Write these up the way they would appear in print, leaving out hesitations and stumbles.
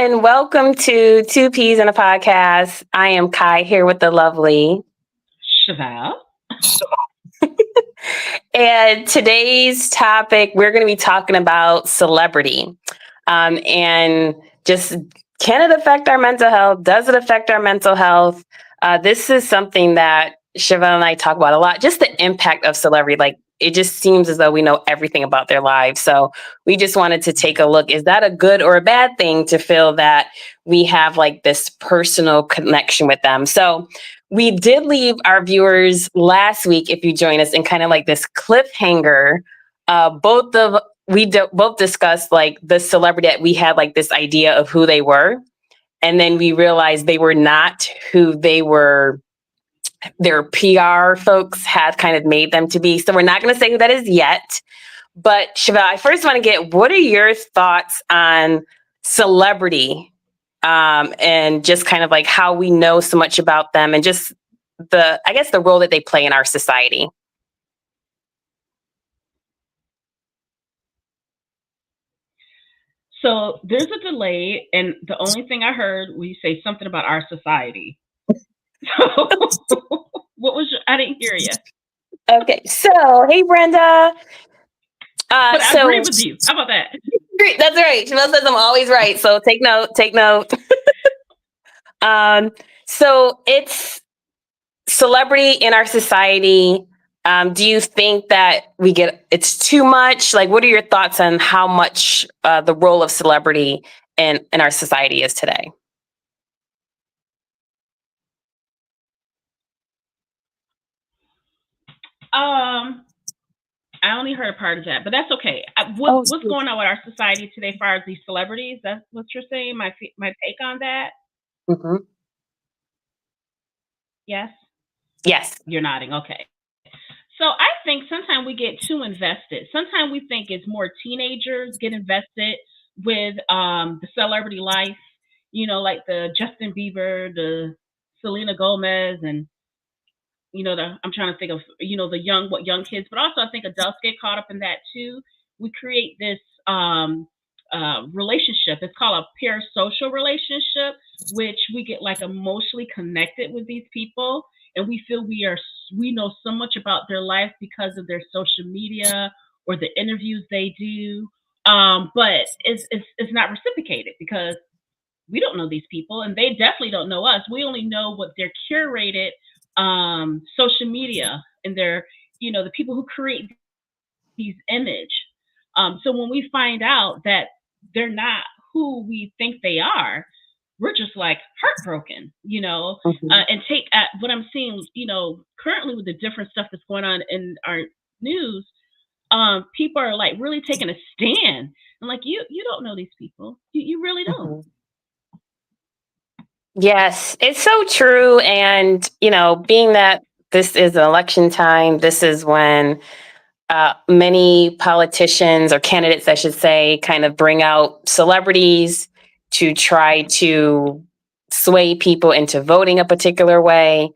everyone. Welcome to Two Peas in a Podcast. I am Kai here with the lovely. Chevelle. And today's topic, we're going to be talking about celebrity. And just can it affect our mental health? Does it affect our mental health? This is something that Chevelle and I talk about a lot, just the impact of celebrity. Like, it just seems as though we know everything about their lives. So we just wanted to take a look. Is that a good or a bad thing to feel that we have like this personal connection with them? So we did leave our viewers last week, if you join us, in kind of like this cliffhanger. Both discussed like the celebrity that we had like this idea of who they were. And then we realized they were not who they were, their PR folks had kind of made them to be. So we're not going to say who that is yet. But Chevelle, I first want to get, what are your thoughts on celebrity, and just kind of like how we know so much about them and just the role that they play in our society? So there's a delay, and the only thing I heard was you say something about our society. So I didn't hear you. Okay, so hey Brenda. But I agree with you. How about that? Great, that's right. Chevelle says I'm always right, so take note. So it's celebrity in our society. Do you think that it's too much? Like, what are your thoughts on how much the role of celebrity in our society is today? I only heard a part of that, but that's okay. What's going on with our society today as far as these celebrities? That's what you're saying? My take on that? Mm-hmm. Yes? Yes. You're nodding. Okay. So I think sometimes we get too invested. Sometimes we think it's more teenagers get invested with the celebrity life, like the Justin Bieber, the Selena Gomez, and I'm trying to think of the young kids, but also I think adults get caught up in that too. We create this relationship. It's called a parasocial relationship, which we get like emotionally connected with these people, and we feel we know so much about their life because of their social media or the interviews they do. But it's not reciprocated because we don't know these people, and they definitely don't know us. We only know what their curated social media and their, the people who create these image. So when we find out that they're not who we think they are, we're just like heartbroken, Mm-hmm. And take what I'm seeing, currently with the different stuff that's going on in our news. People are like really taking a stand. And like, you don't know these people. You really don't. Mm-hmm. Yes, it's so true. And, being that this is an election time, this is when many politicians or candidates, I should say, kind of bring out celebrities to try to sway people into voting a particular way.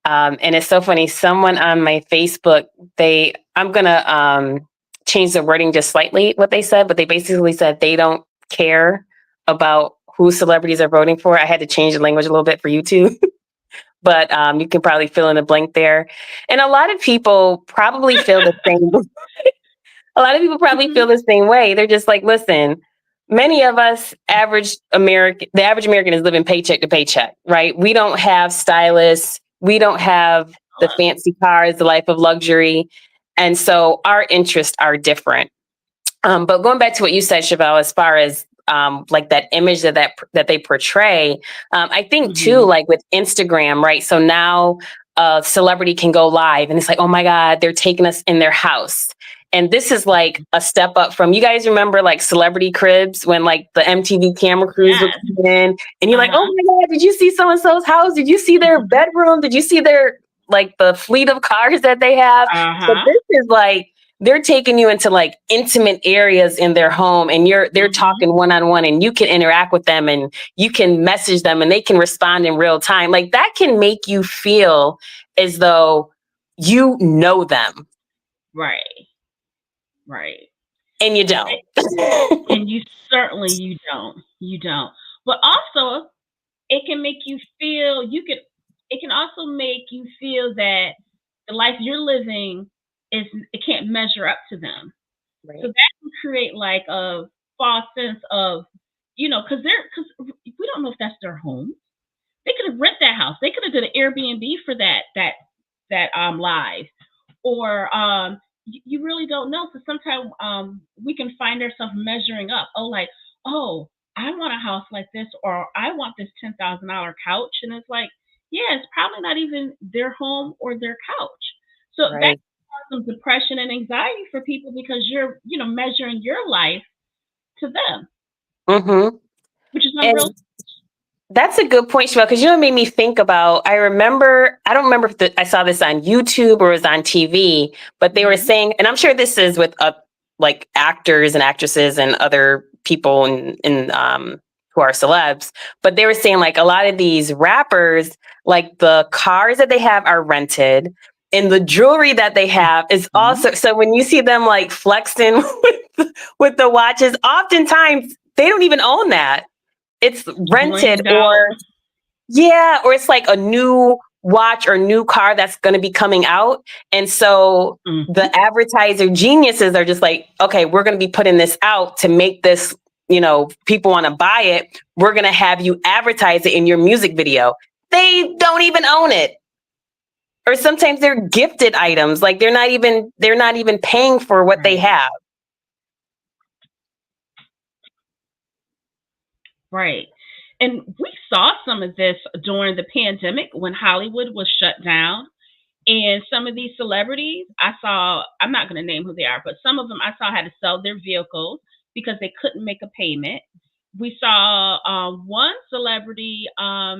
And it's so funny. Someone on my Facebook, I'm going to change the wording just slightly what they said, but they basically said they don't care about who celebrities are voting for. I had to change the language a little bit for you too. But you can probably fill in a blank there. And a lot of people probably feel the same. A lot of people probably feel the same way. They're just like, listen, many of us, the average American is living paycheck to paycheck, right? We don't have stylists. We don't have the fancy cars, the life of luxury. And so our interests are different. But going back to what you said, Chevelle, as far as like that image that they portray, I think too, like with Instagram, right? So now a celebrity can go live and it's like, oh my God, they're taking us in their house. And this is like a step up from, you guys remember like Celebrity Cribs when like the MTV camera crews would come in and you're like, oh my God, did you see so-and-so's house? Did you see their bedroom? Did you see their, like the fleet of cars that they have? So this is like, they're taking you into like intimate areas in their home and they're talking one-on-one and you can interact with them and you can message them and they can respond in real time. Like that can make you feel as though you know them. Right. Right. And you don't. And you don't. You don't. but also it can make you feel you can it can also make you feel that the life you're living is it can't measure up to them. So Right. that can create like a false sense of, because we don't know if that's their home. They could have rent that house. They could have did an Airbnb for that live, or you really don't know. So sometimes we can find ourselves measuring up. Oh, like, oh, I want a house like this, or I want this $10,000 couch, and it's like, yeah, it's probably not even their home or their couch. So that Right. causes some depression and anxiety for people because you're measuring your life to them, Mm-hmm. which is unreal. And that's a good point, Shabelle, because you know what made me think about. I don't remember if I saw this on YouTube or it was on TV, but they were Hmm. saying, and I'm sure this is with like actors and actresses and other people in who are celebs, but they were saying like a lot of these rappers, like the cars that they have are rented. And the jewelry that they have is Hmm. also so when you see them like flexing with the watches, oftentimes they don't even own that, it's rented, Blinged out. or yeah, or it's like a new watch or new car that's going to be coming out. And so Hmm. the advertiser geniuses are just like, okay, we're going to be putting this out to make this, people want to buy it. We're going to have you advertise it in your music video. They don't even own it. Or sometimes they're gifted items. Like they're not even paying for what they Right. have. Right. And we saw some of this during the pandemic when Hollywood was shut down. And some of these celebrities, I'm not going to name who they are, but some of them I saw had to sell their vehicles because they couldn't make a payment. We saw one celebrity, I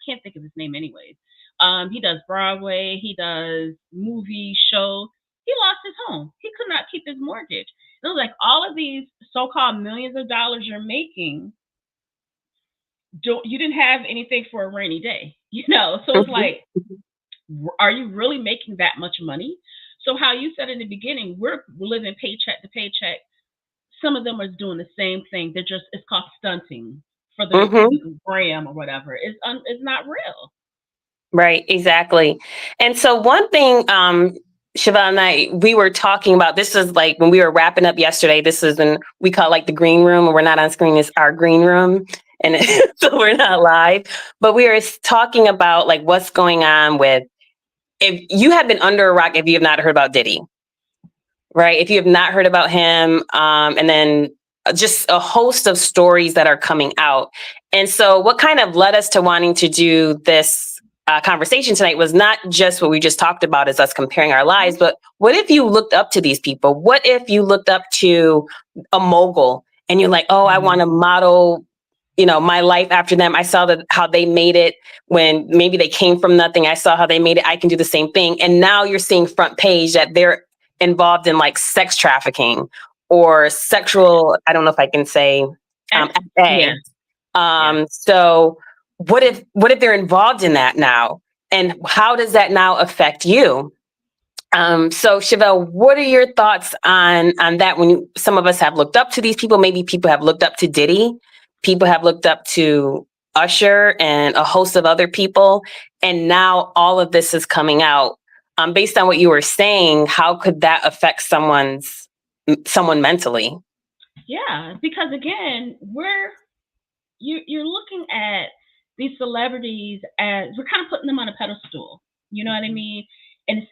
can't think of his name anyways. He does Broadway, he does movie shows. He lost his home. He could not keep his mortgage. It was like all of these so-called millions of dollars you're making, don't you didn't have anything for a rainy day, So it's Mhm. like, are you really making that much money? So how you said in the beginning, we're living paycheck to paycheck. Some of them are doing the same thing. It's called stunting for Mhm. the gram or whatever. It's not real. Right, exactly. And so one thing, Chevelle and I, we were talking about, this is like when we were wrapping up yesterday, this is when we call it like the green room, and we're not on screen, it's our green room. And so we're not live, but we were talking about like what's going on with, if you have been under a rock, if you have not heard about Diddy, right? If you have not heard about him, and then just a host of stories that are coming out. And so, what kind of led us to wanting to do this conversation tonight was not just what we just talked about as us comparing our lives, but what if you looked up to these people? What if you looked up to a mogul and you're like, oh, I want Mm-hmm. to model, my life after them. I saw that how they made it when maybe they came from nothing. I saw how they made it. I can do the same thing. And now you're seeing front page that they're involved in like sex trafficking or sexual, I don't know if I can say That's FA. yeah, yeah, So what if they're involved in that now? And how does that now affect you? So Chevelle, what are your thoughts on that? When some of us have looked up to these people, maybe people have looked up to Diddy, people have looked up to Usher and a host of other people, and now all of this is coming out. Based on what you were saying, how could that affect someone mentally? yeah. Because again, you're looking at these celebrities as we're kind of putting them on a pedestal. You know what I mean? And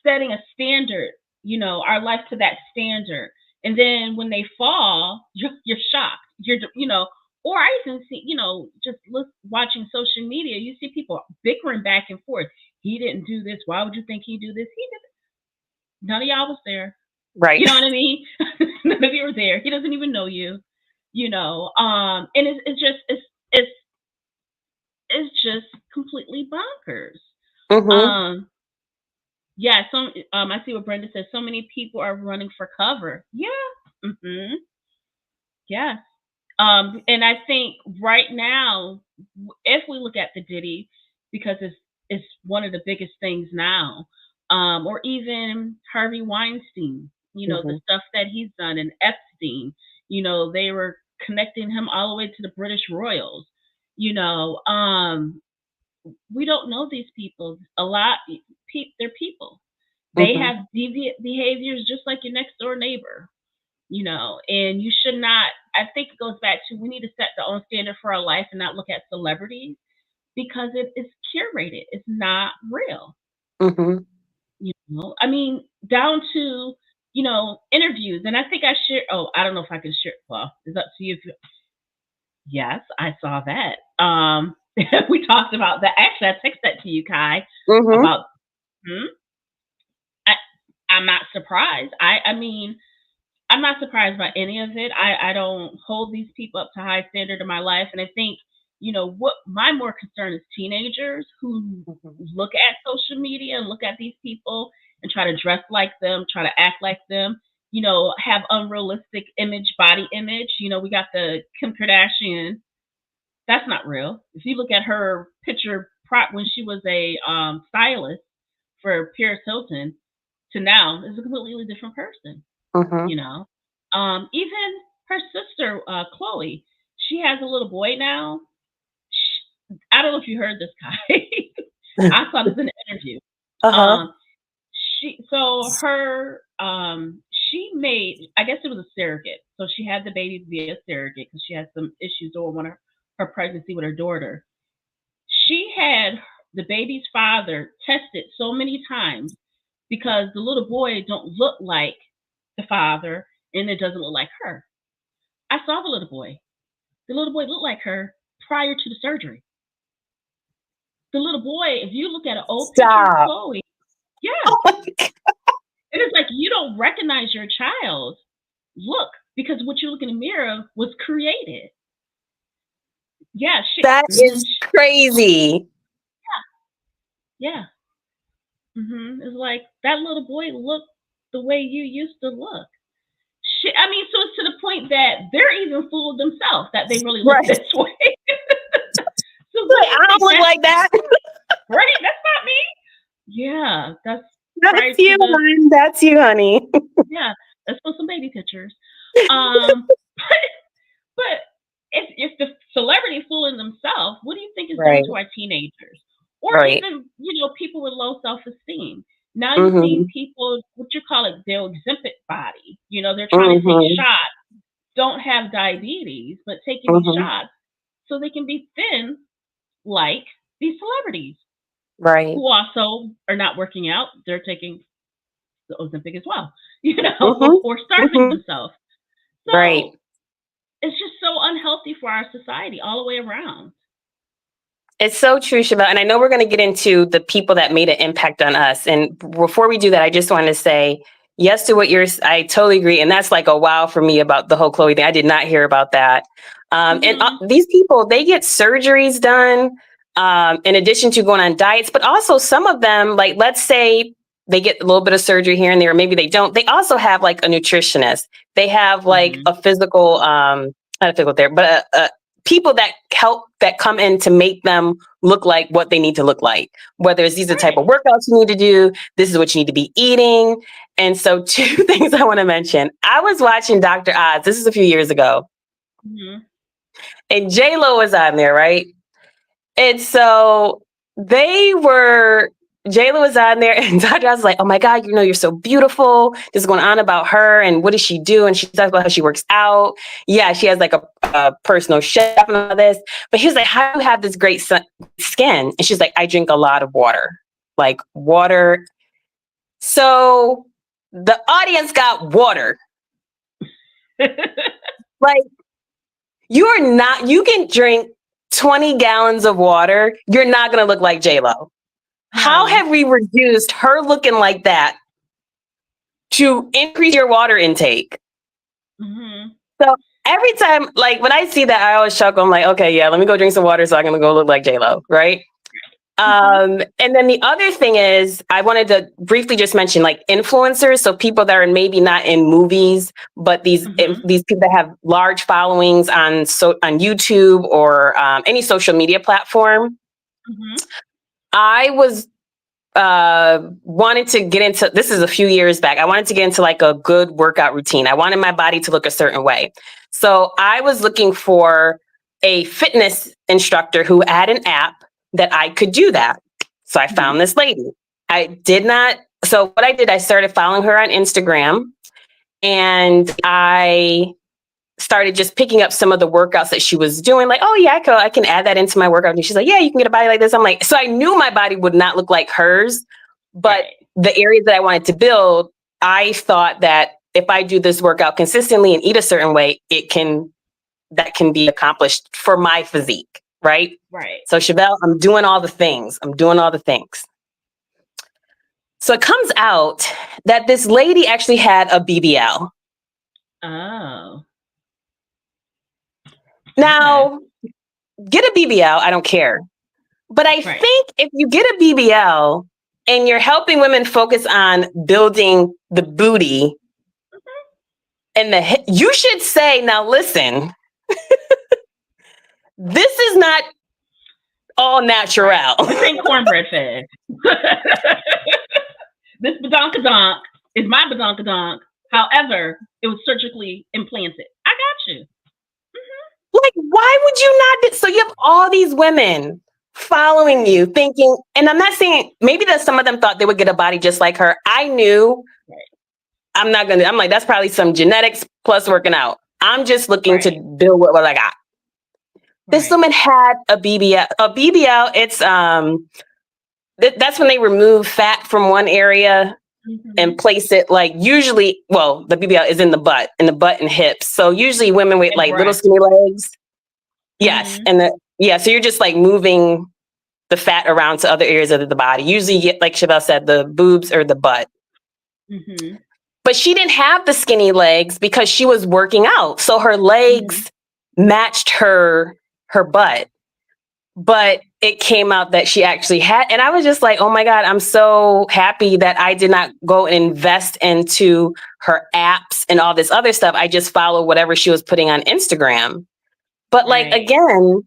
setting a standard. Our life to that standard. And then when they fall, you're shocked. Or I even see, just watching social media, you see people bickering back and forth. He didn't do this. Why would you think he do this? He did. None of y'all was there. Right. You know what I mean? None of you were there. He doesn't even know you. And it's it's just completely bonkers. Mm-hmm. Um, yeah, I see what Brenda says. So many people are running for cover. Yeah. Hmm. Yeah. And I think right now, if we look at the Diddy, because it's one of the biggest things now, or even Harvey Weinstein, the Mm-hmm. stuff that he's done, and Epstein, they were connecting him all the way to the British royals. You know, we don't know these people. A lot, they're people. They Mm-hmm. have deviant behaviors just like your next door neighbor. You know, and you should not. I think it goes back to we need to set our own standard for our life and not look at celebrities because it's curated. It's not real. Mm-hmm. You know, I mean, down to interviews, and I think I share. Oh, I don't know if I can share. Well, it's up to you. Yes, I saw that. We talked about that. Actually, I texted that to you, Kai, Mm-hmm. about. Hmm? I, I'm not surprised. I mean, I'm not surprised by any of it. I don't hold these people up to high standard in my life, and I think what my more concern is teenagers who Mm-hmm. look at social media and look at these people and try to dress like them, try to act like them. Have unrealistic body image. We got the Kim Kardashian. That's not real. If you look at her picture prop when she was a stylist for Paris Hilton to now, is a completely different person. Mm-hmm. you know. Even her sister, Chloe, she has a little boy now. I don't know if you heard this, guy. I saw this in an interview. Uh-huh. Um, she made, I guess it was a surrogate. So she had the baby via surrogate because she had some issues over her pregnancy with her daughter. She had the baby's father tested so many times because the little boy don't look like the father and it doesn't look like her. I saw the little boy. The little boy looked like her prior to the surgery. The little boy, if you look at an old picture of Stop. Chloe, yeah, Oh my God. and it's like you don't recognize your child. Look, because what you look in the mirror was created. Yeah, That is crazy. yeah. It's like that little boy looked the way you used to look. Shit, I mean, so it's to the point that they're even fooled themselves that they really look Right. this way. So what do Like, you I don't think look that's like that. right? That's not me. Yeah, that's prior That's to you, the hon. That's you, honey. yeah. Let's put some baby pictures. Um, but if the celebrity fooling themselves, what do you think is doing Right. to our teenagers, or Right. even people with low self esteem? Now you're seeing Mm-hmm. people what you call it their exhibit body. They're trying to take Mm-hmm. shots, don't have diabetes, but taking these Mm-hmm. shots so they can be thin like these celebrities Right. who also are not working out. They're taking the Ozempic as well, Mm-hmm. or starving Mm-hmm. themselves. Right. So it's just so unhealthy for our society all the way around. It's so true, Shabelle. And I know we're going to get into the people that made an impact on us. And before we do that, I just want to say yes to what I totally agree. And that's like a wow for me about the whole Chloe thing. I did not hear about that. And Hmm. these people, they get surgeries done in addition to going on diets, but also some of them, like, let's say they get a little bit of surgery here and there, or maybe they don't. They also have like a nutritionist. They have like Hmm. a physical, not a physical therapist, but people that help that come in to make them look like what they need to look like. Whether it's these are the type Right. of workouts you need to do, this is what you need to be eating. And so, two things I want to mention. I was watching Dr. Oz. This is a few years ago, Hmm. and J Lo was on there, right? And so they were. Jayla was on there, and Dr. Oz was like, "Oh my God, you're so beautiful." This is going on about her, and what does she do? And she talks about how she works out. Yeah, she has like a personal chef and all this. But he was like, "How do you have this great skin?" And she's like, "I drink a lot of water, like water." So the audience got water. Like you can drink 20 gallons of water. You're not going to look like J-Lo. How No. have we reduced her looking like that to increase your water intake? Hmm. So every time, like when I see that, I always chuckle. I'm like, okay, yeah, let me go drink some water so I can go look like J-Lo, right? Hmm. And then the other thing is, I wanted to briefly just mention like influencers, so people that are maybe not in movies, but Hmm. these people that have large followings on YouTube or any social media platform. Hmm. I was wanted to get into this is a few years back. I wanted to get into like a good workout routine. I wanted my body to look a certain way. So I was looking for a fitness instructor who had an app that I could do that. So I found this lady. I did not. So what I did, I started following her on Instagram, and I started just picking up some of the workouts that she was doing. Like, oh yeah, I can add that into my workout. And she's like, yeah, you can get a body like this. I'm like, so I knew my body would not look like hers, but the areas that I wanted to build, I thought that if I do this workout consistently and eat a certain way, that can be accomplished for my physique, right? Right. So Chevelle, I'm doing all the things. So it comes out that this lady actually had a BBL. Oh. Now, get a BBL, I don't care. But I think if you get a BBL and you're helping women focus on building the booty and the hip, you should say, now listen, this is not all natural. This ain't cornbread fed. This badonkadonk is my badonkadonk. However, it was surgically implanted. I got you. Like, why would you not? So you have all these women following you thinking, and I'm not saying maybe that some of them thought they would get a body just like her. I knew I'm like, that's probably some genetics plus working out. I'm just looking to build what I got. This woman had a BBL. A BBL, it's that's when they remove fat from one area and place it, like, usually, well, the BBL is in the butt and hips. So usually women with like little skinny legs. Yes. And so you're just like moving the fat around to other areas of the body. Usually you get, like Chevelle said, the boobs or the butt. But she didn't have the skinny legs because she was working out. So her legs matched her butt. But it came out that she actually had, and I was just like, oh my God, I'm so happy that I did not go and invest into her apps and all this other stuff. I just followed whatever she was putting on Instagram. But like, again,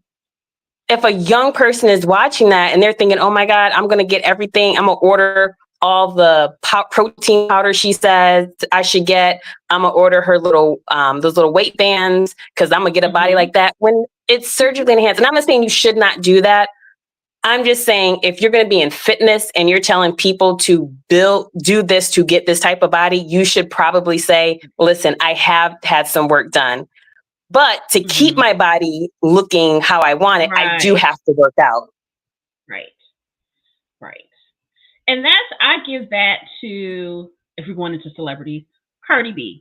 if a young person is watching that and they're thinking, oh my God, I'm going to get everything. I'm going to order all the protein powder she says I should get. I'm going to order her little, those little weight bands because I'm going to get a body like that. When it's surgically enhanced. And I'm not saying you should not do that. I'm just saying if you're going to be in fitness and you're telling people to do this to get this type of body, you should probably say, listen, I have had some work done. But to keep my body looking how I want it, I do have to work out. Right. And I give that to, if we're going into celebrities, Cardi B.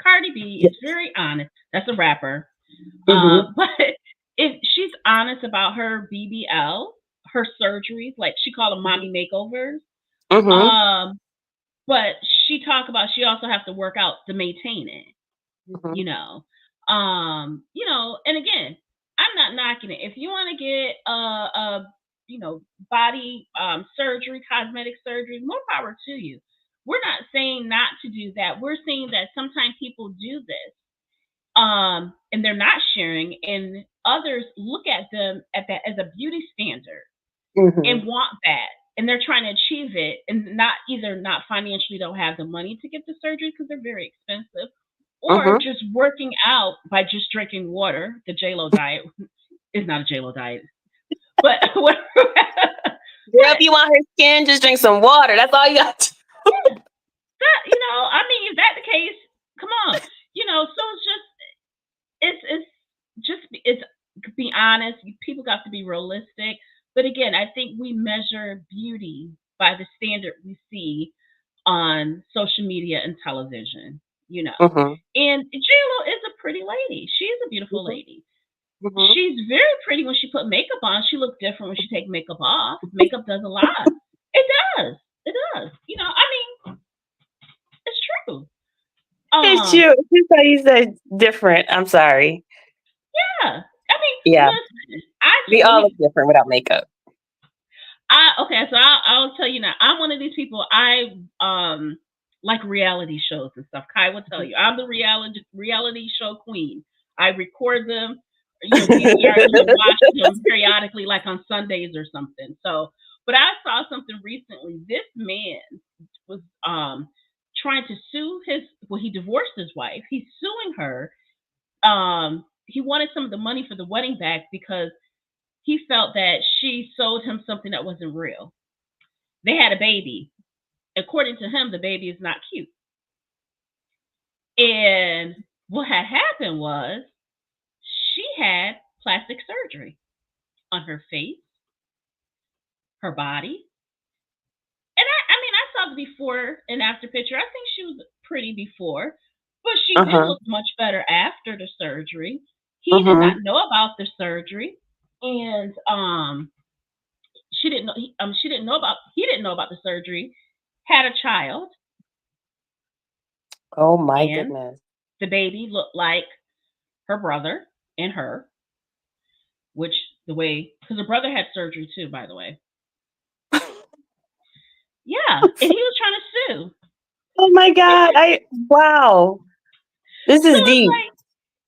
Cardi B is very honest. That's a rapper. But if she's honest about her BBL, her surgeries, like she called them mommy makeovers. But she also has to work out to maintain it. You know, and again, I'm not knocking it. If you want to get body surgery, cosmetic surgery, more power to you. We're not saying not to do that. We're saying that sometimes people do this. And they're not sharing, and others look at them at that as a beauty standard and want that, and they're trying to achieve it, and not financially don't have the money to get the surgery because they're very expensive, or just working out by just drinking water. The JLo diet is not a JLo diet, but if you want her skin, just drink some water. That's all you got. I mean, if that's the case, come on, so it's be honest. People got to be realistic. But again, I think we measure beauty by the standard we see on social media and television, And JLo is a pretty lady. She is a beautiful lady. She's very pretty when she put makeup on. She looks different when she takes makeup off. Makeup does a lot. It does. I mean, it's true. It's true. It's just how you said different. I'm sorry. Yeah. I mean, listen, we all look different without makeup. So I'll tell you now. I'm one of these people. I like reality shows and stuff. Kai will tell you. I'm the reality show queen. I record them. Watch them periodically, like on Sundays or something. So, but I saw something recently. This man was trying to sue he divorced his wife. He's suing her he wanted some of the money for the wedding back because he felt that she sold him something that wasn't real. They had a baby. According to him, the baby is not cute. And what had happened was she had plastic surgery on her face, her body. And I mean, I saw the before and after picture. I think she was pretty before, but she did Uh-huh. look much better after the surgery. He did Uh-huh. not know about the surgery, and she didn't know. She didn't know about. He didn't know about the surgery. Had a child, Oh my and goodness. the baby looked like her brother and her, which the way because her brother had surgery too, by the way. Yeah, and he was trying to sue. Oh my God. Wow. This So is it's deep. like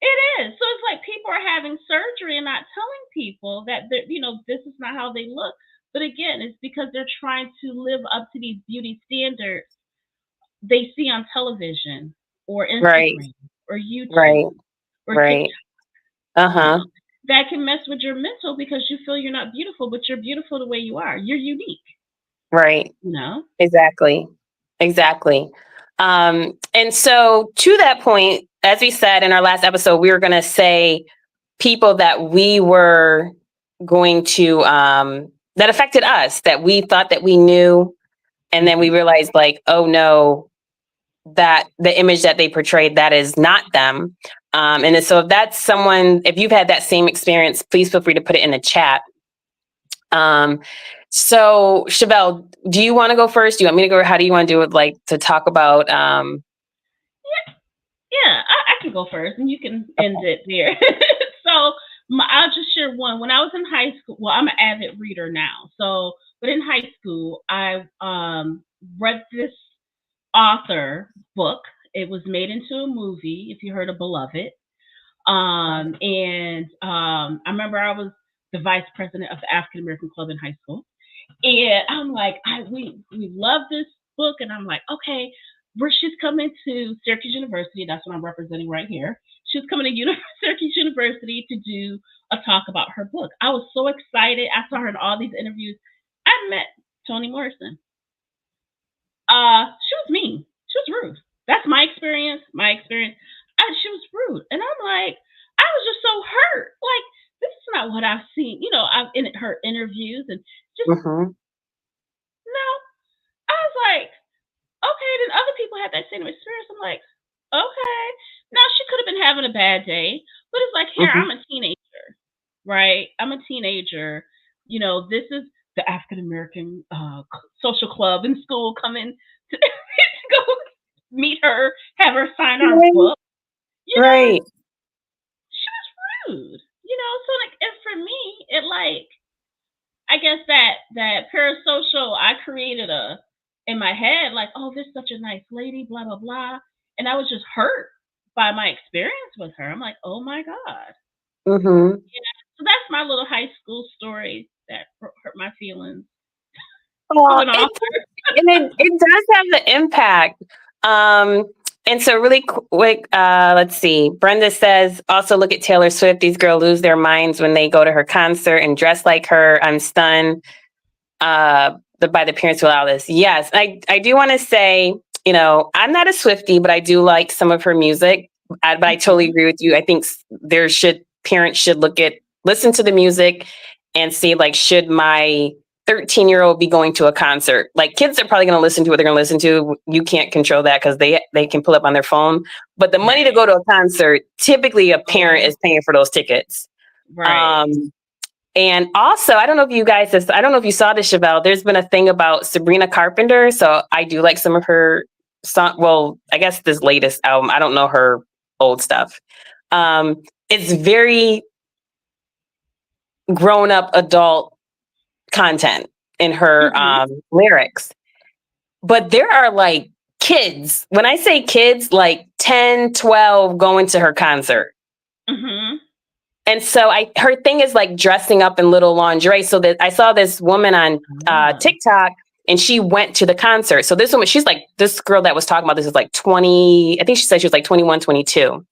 it is. So it's like people are having surgery and not telling people that this is not how they look. But again, it's because they're trying to live up to these beauty standards they see on television or Right. Instagram or Right. YouTube or Right. TikTok. You Uh-huh. know, that can mess with your mental because you feel you're not beautiful, but you're beautiful the way you are. You're unique. Right. You know. Exactly. Exactly. And so to that point, as we said in our last episode, we were going to say people that we were going to, that affected us, that we thought that we knew. And then we Mhm. realized like, oh no, that the image that they portrayed, that is not them. And so if that's someone, if you've had that same experience, please feel free to put it in the chat. Um, so Chevelle, do you want to go first? Do you want me to go? How do you want to do it? Like to talk about, Yeah, I can go first, and you can end it there. So I'll just share one. When I was in high school, well, I'm an avid reader now. So, but in high school, I read this author book. It was made into a movie. If you heard of Beloved, and I remember I was the vice president of the African American Club in high school, and I'm like, we love this book, and I'm like, okay, where she's coming to Syracuse University. That's what I'm representing right here. She's coming to Syracuse University to do a talk about her book. I was so excited. I saw her in all these interviews. I met Toni Morrison. She was mean. She was rude. That's my experience. My experience. She was rude, and I'm like, I was just so hurt. Like this is not what I've seen. I've in her interviews and just mhm. no. I was like, okay, then other people had that same experience. I'm like, okay. Now she could have been having a bad day, but it's like, here, Mhm. I'm a teenager, right? I'm a teenager. This is the African American social club in school coming to, to go meet her, have her sign our Right. book. You know, Right. she was rude. So like, and for me, it like I guess that parasocial I created a in my head like, oh, this is such a nice lady, blah blah blah, and I was just hurt by my experience with her. I'm like, oh my god. Mhm. So that's my little high school story that hurt my feelings with Well, an author. it does have the impact. Um, and so really quick, let's see. Brenda says, also look at Taylor Swift. These girls lose their minds when they go to her concert and dress like her. I'm stunned by the parents who allow this. Yes, I do want to say, I'm not a Swiftie, but I do like some of her music. But I totally Mhm. agree with you. I think parents should listen to the music and see like, should my 13-year-old be going to a concert? Like kids are probably going to listen to what they're going to listen to. You can't control that because they can pull up on their phone. But the money to Right. go to a concert, typically a parent Oh, is paying for those tickets. right. Um, and also, I don't know if you guys, I don't know if you saw this, Chevelle. There's been a thing about Sabrina Carpenter. So I do like some of her song. Well, I guess this latest album. I don't know her old stuff. It's very grown up adult content in her Mhm. lyrics. But there are like kids. When I say kids, like 10, 12 going to her concert. Mhm. And so her thing is like dressing up in little lingerie. So that I saw this woman on Ah. TikTok and she went to the concert. So this woman, she's like, this girl that was talking about this is like 20, I think she said she was like 21, 22.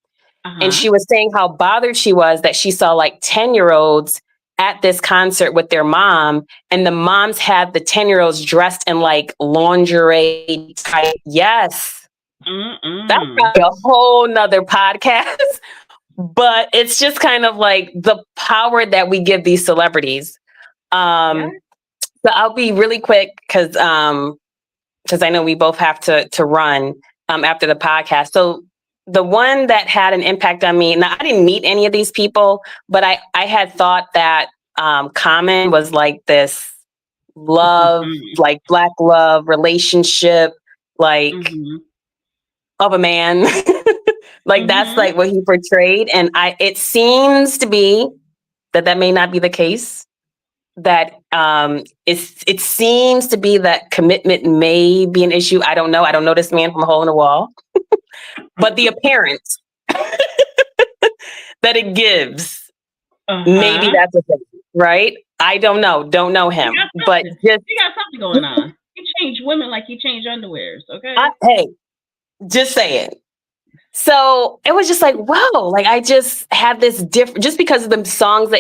And Uh-huh. she was saying how bothered she was that she saw like 10-year-olds at this concert with their mom, and the moms had the 10-year-olds dressed in like lingerie type. Yes. That's Mm-mm. probably a whole nother podcast. But it's just kind of like the power that we give these celebrities. Yeah. So I'll be really quick because I know we both have to run after the podcast. So the one that had an impact on me, now I didn't meet any of these people, but I had thought that Common was like this love, Mm-hmm. like black love relationship, like Mm-hmm. of a man. Like that's Mm-hmm. like what he portrayed. And it seems to be that may not be the case. That it seems to be that commitment may be an issue. I don't know. I don't know this man from a hole in the wall, but the appearance that it gives, maybe Uh-huh. that's a thing, right? I don't know. Don't know He him, got but something. just He got something going on. He changed women like he changed underwears, okay? hey, just saying. So it was just like, whoa, like I just had this different, just because of the songs that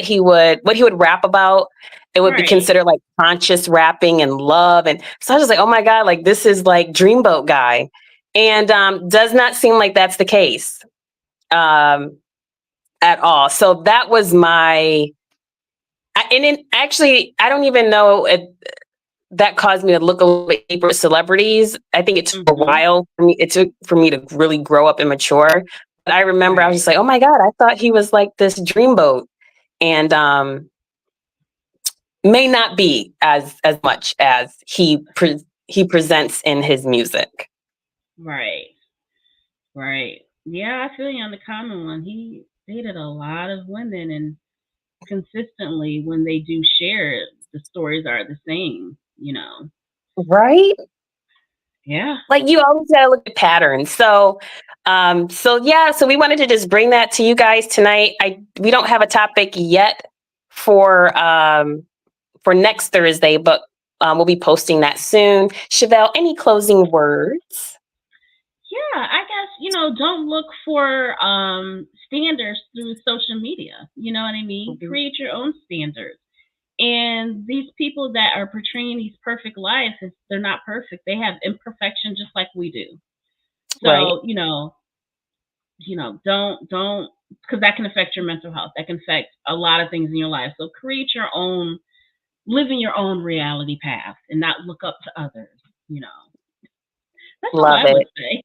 what he would rap about, it would be Right. considered like conscious rapping and love. And so I was just like, oh my God, like this is like Dreamboat guy. And does not seem like that's the case at all. So that was and then actually, I don't even know that caused me to look a little bit deeper at celebrities. I think it took a Mm-hmm. while for me. It took for me to really grow up and mature. But I remember I was Right. just like, oh my God, I thought he was like this dreamboat. And may not be as much as he presents in his music. Right. Right. Yeah, I feel you on the Common one. He dated a lot of women, and consistently when they do share it, the stories are the same. Right? Yeah. Like you always gotta look at patterns. So yeah, so we wanted to just bring that to you guys tonight. We don't have a topic yet for next Thursday, but we'll be posting that soon. Chevelle, any closing words? Yeah, I guess, don't look for standards through social media. You know what I mean? Mhm. Create your own standards. And these people that are portraying these perfect lives, they're not perfect. They have imperfection just like we do. Right. So, don't because that can affect your mental health. That can affect a lot of things in your life. So create your own, live in your own reality path and not look up to others. That's all Love I would it. say.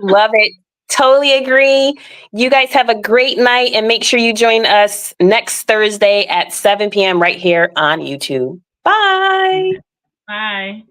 Love it. Totally agree. You guys have a great night and make sure you join us next Thursday at 7 p.m. right here on YouTube. Bye. Bye.